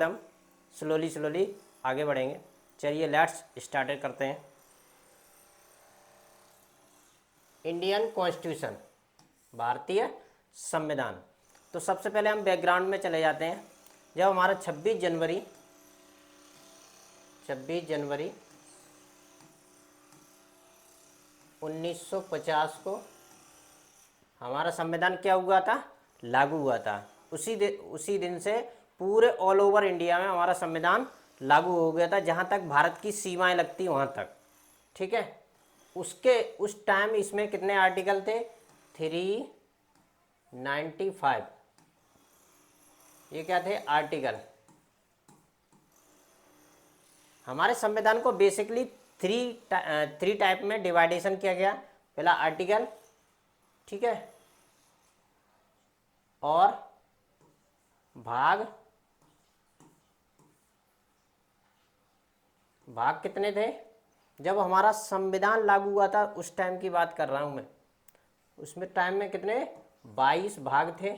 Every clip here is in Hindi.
एकदम स्लोली आगे बढ़ेंगे। चलिए लेट्स स्टार्ट करते हैं। इंडियन कॉन्स्टिट्यूशन, भारतीय संविधान। तो सबसे पहले हम बैकग्राउंड में चले जाते हैं। जब हमारा 26 जनवरी 1950 को हमारा संविधान क्या हुआ था, लागू हुआ था। उसी दिन से पूरे ऑल ओवर इंडिया में हमारा संविधान लागू हो गया था, जहाँ तक भारत की सीमाएं लगती वहाँ तक। ठीक है। उस टाइम इसमें कितने आर्टिकल थे? 395। ये क्या थे? आर्टिकल। हमारे संविधान को बेसिकली थ्री टाइप में डिवाइडेशन किया गया। पहला आर्टिकल, ठीक है, और भाग कितने थे? जब हमारा संविधान लागू हुआ था उस टाइम की बात कर रहा हूं मैं। उसमें टाइम में कितने? 22 भाग थे।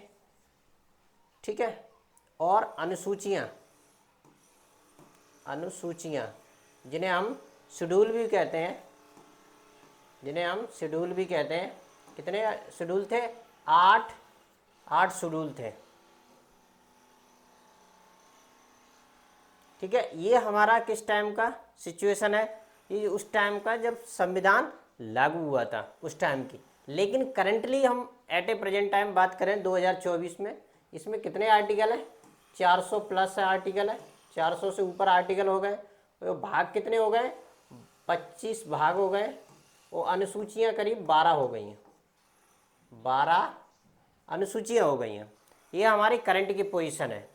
ठीक है। और अनुसूचियां जिन्हें हम शेड्यूल भी कहते हैं, कितने शेड्यूल थे? 8 शेड्यूल थे। ठीक है। ये हमारा किस टाइम का सिचुएशन है? ये उस टाइम का जब संविधान लागू हुआ था उस टाइम की। लेकिन करंटली हम एट ए प्रेजेंट टाइम बात करें 2024 में, इसमें कितने आर्टिकल हैं? 400 प्लस आर्टिकल है। 400 से ऊपर आर्टिकल हो गए। तो भाग कितने हो गए? 25 भाग हो गए। और अनुसूचियां करीब 12 हो गई हैं। 12 अनुसूचियां हो गई हैं। ये हमारी करंट की पोजीशन है।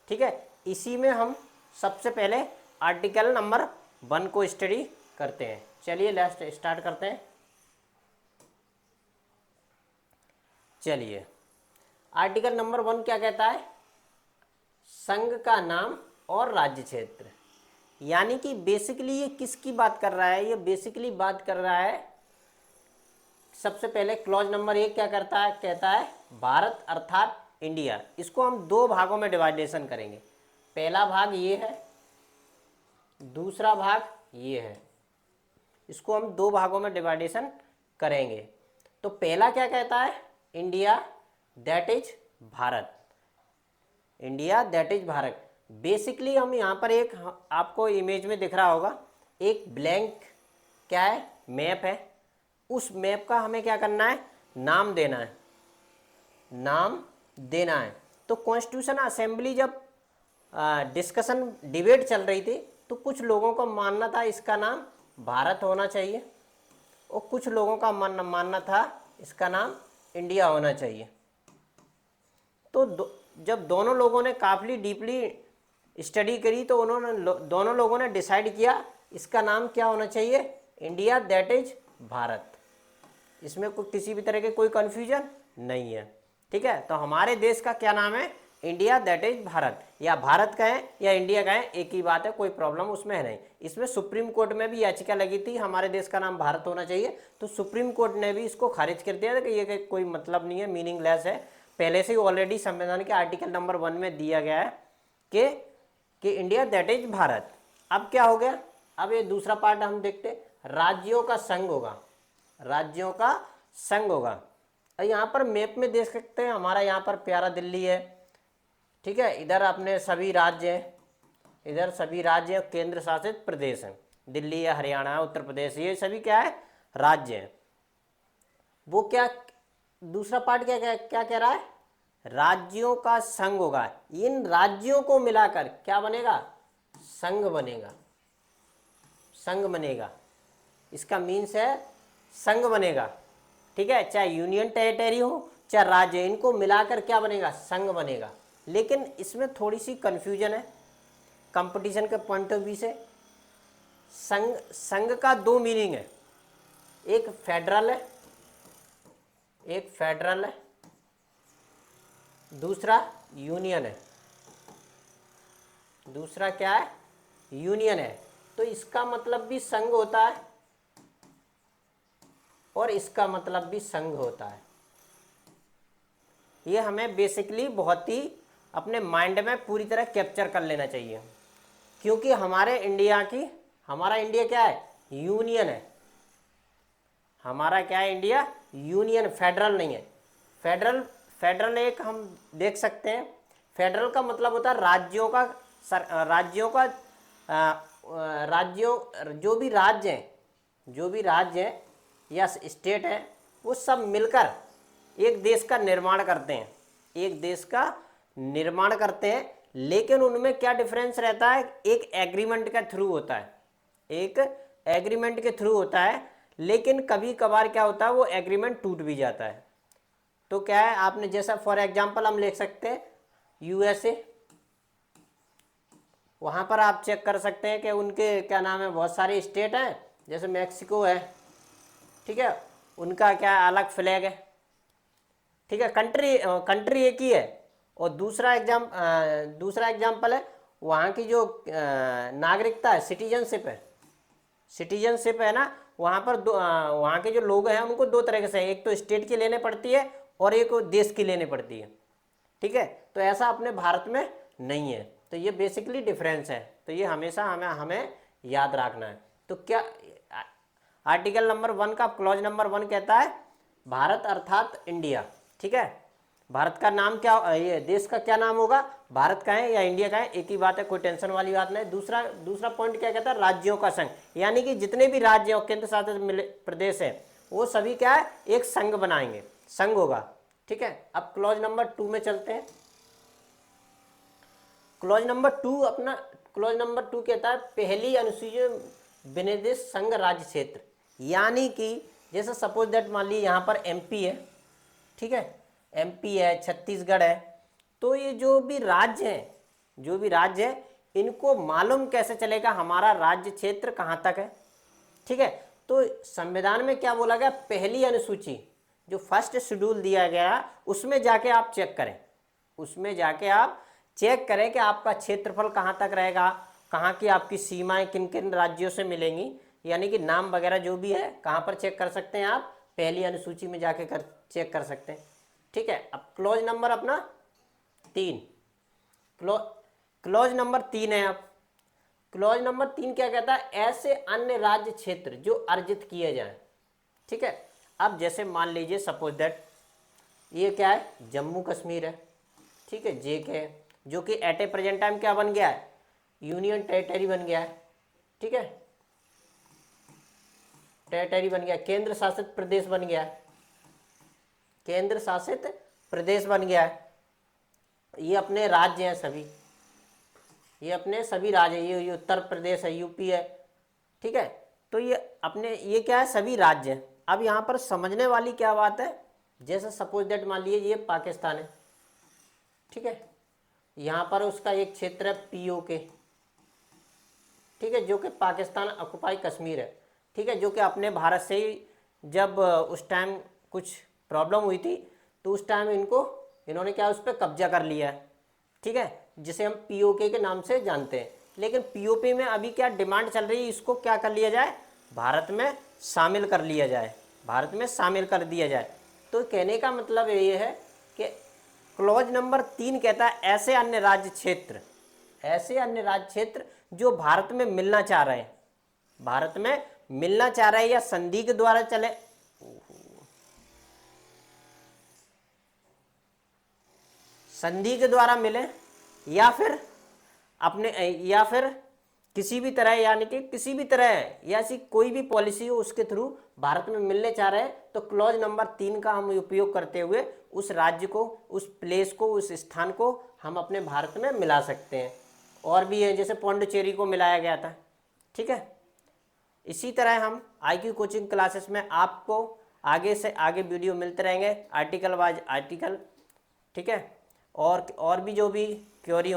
ठीक है। इसी में हम सबसे पहले आर्टिकल नंबर 1 को स्टडी करते हैं। चलिए लास्ट स्टार्ट करते हैं। चलिए, आर्टिकल नंबर 1 क्या कहता है? संघ का नाम और राज्य क्षेत्र। यानी कि बेसिकली ये किसकी बात कर रहा है? ये बेसिकली बात कर रहा है, सबसे पहले क्लॉज नंबर 1 क्या करता है? कहता है भारत अर्थात इंडिया। इसको हम 2 भागों में डिवाइडेशन करेंगे। पहला भाग ये है, दूसरा भाग ये है। इसको हम 2 भागों में डिवाइडेशन करेंगे। तो पहला क्या कहता है? India that is Bharat. India that is Bharat. Basically हम यहाँ पर एक, आपको इमेज में दिख रहा होगा, एक ब्लैंक क्या है? मैप है। उस मैप का हमें क्या करना है? नाम देना है। तो कॉन्स्टिट्यूशन असेंबली जब डिस्कशन डिबेट चल रही थी तो कुछ लोगों का मानना था इसका नाम भारत होना चाहिए, और कुछ लोगों का मानना था इसका नाम इंडिया होना चाहिए। तो जब दोनों लोगों ने काफ़ी डीपली स्टडी करी तो दोनों लोगों ने डिसाइड किया इसका नाम क्या होना चाहिए? India that is Bharat. इसमें किसी भी तरह के कोई कन्फ्यूजन नहीं है। ठीक है। तो हमारे देश का क्या नाम है? India that is Bharat. या भारत कहें या इंडिया कहें, एक ही बात है, कोई प्रॉब्लम उसमें है नहीं। इसमें सुप्रीम कोर्ट में भी याचिका लगी थी हमारे देश का नाम भारत होना चाहिए, तो सुप्रीम कोर्ट ने भी इसको खारिज कर दिया था कि ये कोई मतलब नहीं है, मीनिंगलेस है। पहले से ही ऑलरेडी संविधान के आर्टिकल नंबर 1 में दिया गया है कि इंडिया दैट इज भारत। अब क्या हो गया? अब ये दूसरा पार्ट हम देखते, राज्यों का संघ होगा। यहाँ पर मैप में देख सकते हैं, हमारा यहाँ पर प्यारा दिल्ली है। ठीक है। इधर अपने सभी राज्य हैं, इधर सभी राज्य और केंद्र शासित प्रदेश हैं। दिल्ली है, हरियाणा है, उत्तर प्रदेश, ये सभी क्या है? राज्य हैं। वो क्या, दूसरा पार्ट क्या कह रहा है? राज्यों का संघ होगा। इन राज्यों को मिलाकर क्या बनेगा? संघ बनेगा। इसका मीन्स है संघ बनेगा। ठीक है। चाहे यूनियन टेरिटरी हो चाहे राज्य, इनको मिलाकर क्या बनेगा? संघ बनेगा। लेकिन इसमें थोड़ी सी कंफ्यूजन है कंपटीशन के पॉइंट ऑफ व्यू से। संघ का 2 मीनिंग है, एक फेडरल है, दूसरा यूनियन है। दूसरा क्या है? यूनियन है। तो इसका मतलब भी संघ होता है और इसका मतलब भी संघ होता है। ये हमें बेसिकली बहुत ही अपने माइंड में पूरी तरह कैप्चर कर लेना चाहिए, क्योंकि हमारा इंडिया क्या है, यूनियन है। हमारा क्या है, इंडिया यूनियन, फेडरल नहीं है। फेडरल एक हम देख सकते हैं, फेडरल का मतलब होता है राज्यों का जो भी राज्य हैं या स्टेट हैं, वो सब मिलकर एक देश का निर्माण करते हैं। लेकिन उनमें क्या डिफरेंस रहता है, एक एग्रीमेंट के थ्रू होता है, लेकिन कभी कभार क्या होता है, वो एग्रीमेंट टूट भी जाता है। तो क्या है, आपने जैसा फॉर एग्जांपल हम लिख सकते हैं यूएसए, वहां पर आप चेक कर सकते हैं कि उनके क्या नाम है, बहुत सारे स्टेट हैं, जैसे मैक्सिको है, ठीक है, उनका क्या अलग फ्लैग है, ठीक है, कंट्री एक ही है। और दूसरा एग्जाम्पल है वहाँ की जो नागरिकता है, सिटीजनशिप है ना, वहाँ पर वहाँ के जो लोग हैं उनको दो तरीके से, एक तो स्टेट की लेने पड़ती है और एक देश की लेने पड़ती है, ठीक है। तो ऐसा अपने भारत में नहीं है। तो ये बेसिकली डिफरेंस है, तो ये हमेशा हमें याद रखना है। तो क्या आर्टिकल नंबर 1 का क्लॉज नंबर 1 कहता है, भारत अर्थात इंडिया, ठीक है। भारत का नाम क्या, ये देश का क्या नाम होगा, भारत का है या इंडिया का है, एक ही बात है, कोई टेंशन वाली बात नहीं। दूसरा पॉइंट क्या कहता है, राज्यों का संघ, यानी कि जितने भी राज्य और केंद्र शासित प्रदेश है वो सभी क्या है, एक संघ बनाएंगे, संघ होगा, ठीक है। अब क्लॉज नंबर 2 में चलते हैं। क्लॉज नंबर 2 कहता है, पहली अनुसूची विनिर्दिष्ट संघ राज्य क्षेत्र, यानी कि जैसे सपोज दैट मान लीजिए यहाँ पर एमपी है, ठीक है, एमपी है, छत्तीसगढ़ है, तो ये जो भी राज्य है इनको मालूम कैसे चलेगा हमारा राज्य क्षेत्र कहाँ तक है, ठीक है। तो संविधान में क्या बोला गया, पहली अनुसूची जो फर्स्ट शेड्यूल दिया गया उसमें जाके आप चेक करें कि आपका क्षेत्रफल कहाँ तक रहेगा, कहाँ की आपकी सीमाएं किन किन राज्यों से मिलेंगी, यानी कि नाम वगैरह जो भी है कहाँ पर चेक कर सकते हैं आप, पहली अनुसूची में जाके चेक कर सकते हैं, ठीक है। अब क्लॉज नंबर अपना 3, क्लॉज नंबर 3 है। अब क्लॉज नंबर 3 क्या कहता है, ऐसे अन्य राज्य क्षेत्र जो अर्जित किए जाएं, ठीक है। अब जैसे मान लीजिए सपोज दैट ये क्या है, जम्मू कश्मीर है, ठीक है, जेके है, जो कि एट ए प्रेजेंट टाइम क्या बन गया है, यूनियन टेरिटरी बन गया है, ठीक है, टेरिटरी बन गया, केंद्र शासित प्रदेश बन गया है। ये अपने राज्य हैं सभी, ये अपने सभी राज्य, ये उत्तर प्रदेश है, यूपी है, ठीक है। तो ये क्या है, सभी राज्य हैं। अब यहाँ पर समझने वाली क्या बात है, जैसे सपोज दैट मान लीजिए ये पाकिस्तान है, ठीक है, यहाँ पर उसका एक क्षेत्र है पीओके, ठीक है, जो कि पाकिस्तान ऑक्युपाई कश्मीर है, ठीक है, जो कि अपने भारत से ही जब उस टाइम कुछ प्रॉब्लम हुई थी तो उस टाइम इन्होंने क्या उस पर कब्जा कर लिया है, ठीक है, जिसे हम पीओके के नाम से जानते हैं। लेकिन पीओपी में अभी क्या डिमांड चल रही है, इसको क्या कर लिया जाए, भारत में शामिल कर दिया जाए। तो कहने का मतलब ये है कि क्लॉज नंबर 3 कहता है, ऐसे अन्य राज्य क्षेत्र जो भारत में मिलना चाह रहे हैं, या संधि के द्वारा मिले, या फिर किसी भी तरह या ऐसी कोई भी पॉलिसी हो उसके थ्रू भारत में मिलने चाह रहे हैं, तो क्लॉज नंबर 3 का हम उपयोग करते हुए उस राज्य को, उस प्लेस को, उस स्थान को हम अपने भारत में मिला सकते हैं। और भी है, जैसे पौंडुचेरी को मिलाया गया था, ठीक है। इसी तरह हम IQ कोचिंग क्लासेस में आपको आगे से आगे वीडियो मिलते रहेंगे, आर्टिकल वाइज आर्टिकल, ठीक है। और भी जो भी क्वेरी